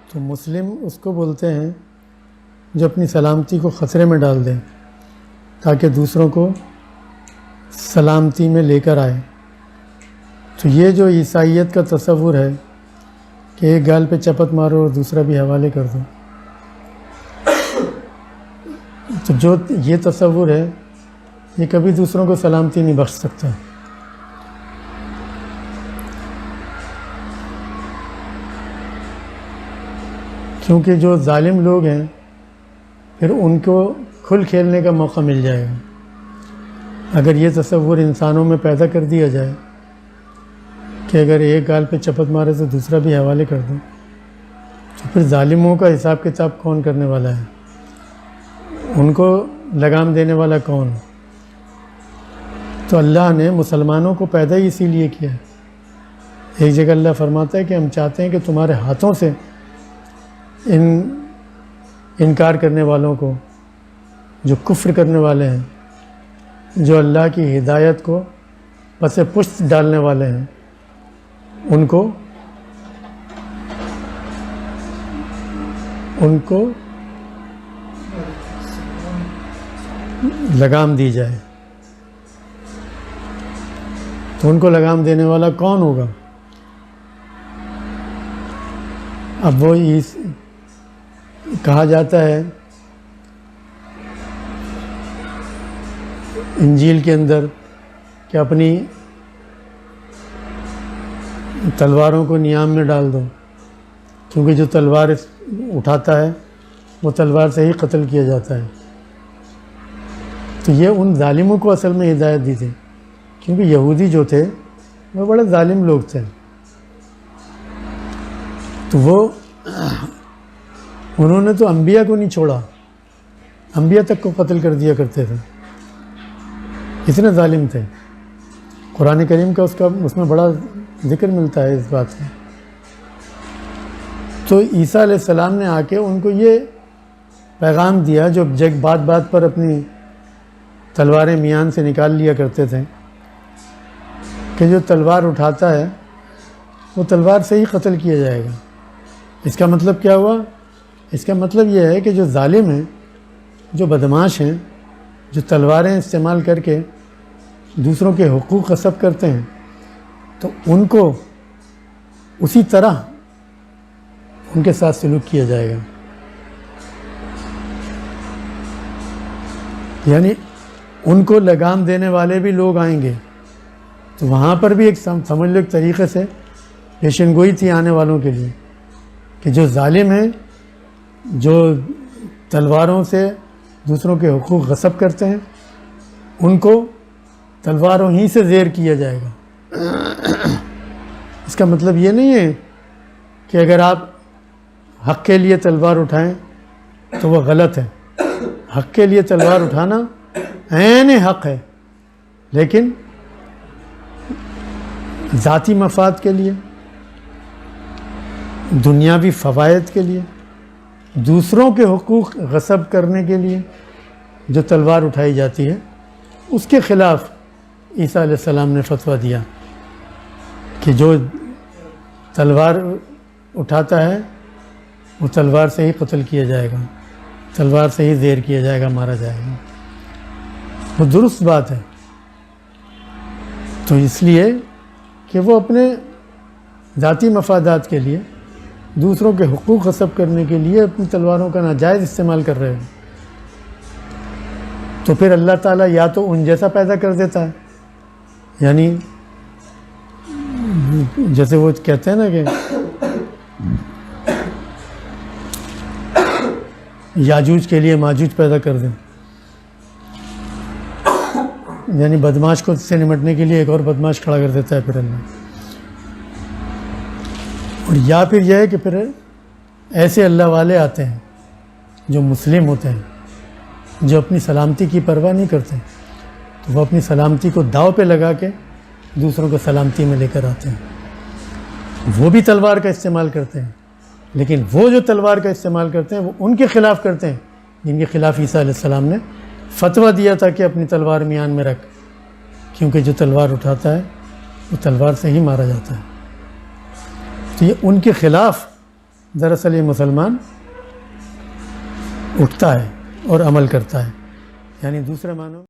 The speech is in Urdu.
تو مسلم اس کو بولتے ہیں جو اپنی سلامتی کو خطرے میں ڈال دیں تاکہ دوسروں کو سلامتی میں لے کر آئے۔ تو یہ جو عیسائیت کا تصور ہے کہ ایک گال پہ چپت مارو اور دوسرا بھی حوالے کر دو، تو جو یہ تصور ہے یہ کبھی دوسروں کو سلامتی نہیں بخش سکتا۔ کیونکہ جو ظالم لوگ ہیں پھر ان کو کھل کھیلنے کا موقع مل جائے گا۔ اگر یہ تصور انسانوں میں پیدا کر دیا جائے کہ اگر ایک گال پہ چپت مارے تو دوسرا بھی حوالے کر دو، تو پھر ظالموں کا حساب کتاب کون کرنے والا ہے؟ ان کو لگام دینے والا کون؟ تو اللہ نے مسلمانوں کو پیدا ہی اسی لیے کیا ہے۔ ایک جگہ اللہ فرماتا ہے کہ ہم چاہتے ہیں کہ تمہارے ہاتھوں سے انکار کرنے والوں کو، جو کفر کرنے والے ہیں، جو اللہ کی ہدایت کو پس پشت ڈالنے والے ہیں، ان کو لگام دی جائے۔ تو ان کو لگام دینے والا کون ہوگا؟ اب وہ کہا جاتا ہے انجیل کے اندر کہ اپنی تلواروں کو نیام میں ڈال دو، کیونکہ جو تلوار اٹھاتا ہے وہ تلوار سے ہی قتل کیا جاتا ہے۔ تو یہ ان ظالموں کو اصل میں ہدایت دی تھی، کیونکہ یہودی جو تھے وہ بڑے ظالم لوگ تھے۔ تو انہوں نے تو انبیاء کو نہیں چھوڑا، انبیاء تک کو قتل کر دیا کرتے تھے، اتنے ظالم تھے۔ قرآن کریم کا اس میں بڑا ذکر ملتا ہے اس بات کا۔ تو عیسیٰ علیہ السلام نے آ کے ان کو یہ پیغام دیا، جو بات بات پر اپنی تلواریں میان سے نکال لیا کرتے تھے، کہ جو تلوار اٹھاتا ہے وہ تلوار سے ہی قتل کیا جائے گا۔ اس کا مطلب کیا ہوا؟ اس کا مطلب یہ ہے کہ جو ظالم ہیں، جو بدماش ہیں، جو تلواریں استعمال کر کے دوسروں کے حقوق غصب کرتے ہیں، تو ان کو اسی طرح ان کے ساتھ سلوک کیا جائے گا۔ یعنی ان کو لگام دینے والے بھی لوگ آئیں گے، تو وہاں پر بھی ایک سمجھ لو ایک طریقے سے پیشن گوئی تھی آنے والوں کے لیے، کہ جو ظالم ہیں، جو تلواروں سے دوسروں کے حقوق غصب کرتے ہیں، ان کو تلواروں ہی سے زیر کیا جائے گا۔ اس کا مطلب یہ نہیں ہے کہ اگر آپ حق کے لیے تلوار اٹھائیں تو وہ غلط ہے۔ حق کے لیے تلوار اٹھانا عین حق ہے، لیکن ذاتی مفاد کے لیے، دنیاوی فوائد کے لیے، دوسروں کے حقوق غصب کرنے کے لیے جو تلوار اٹھائی جاتی ہے، اس کے خلاف عیسیٰ علیہ السلام نے فتویٰ دیا کہ جو تلوار اٹھاتا ہے وہ تلوار سے ہی قتل کیا جائے گا، تلوار سے ہی زیر کیا جائے گا، مارا جائے گا۔ وہ درست بات ہے۔ تو اس لیے کہ وہ اپنے ذاتی مفادات کے لیے، دوسروں کے حقوق غصب کرنے کے لیے اپنی تلواروں کا ناجائز استعمال کر رہے ہیں، تو پھر اللہ تعالیٰ یا تو ان جیسا پیدا کر دیتا ہے، یعنی جیسے وہ کہتے ہیں نا کہ یاجوج کے لیے ماجوج پیدا کر دیں، یعنی بدماش کو سے نمٹنے کے لیے ایک اور بدماش کھڑا کر دیتا ہے پھر اللہ۔ اور یا پھر یہ ہے کہ پھر ایسے اللہ والے آتے ہیں جو مسلم ہوتے ہیں، جو اپنی سلامتی کی پرواہ نہیں کرتے، تو وہ اپنی سلامتی کو داؤ پہ لگا کے دوسروں کو سلامتی میں لے کر آتے ہیں۔ وہ بھی تلوار کا استعمال کرتے ہیں، لیکن وہ جو تلوار کا استعمال کرتے ہیں وہ ان کے خلاف کرتے ہیں جن کے خلاف عیسیٰ علیہ السلام نے فتویٰ دیا تھا کہ اپنی تلوار میان میں رکھ، کیونکہ جو تلوار اٹھاتا ہے وہ تلوار سے ہی مارا جاتا ہے۔ تو یہ ان کے خلاف دراصل یہ مسلمان اٹھتا ہے اور عمل کرتا ہے، یعنی دوسرے معنوں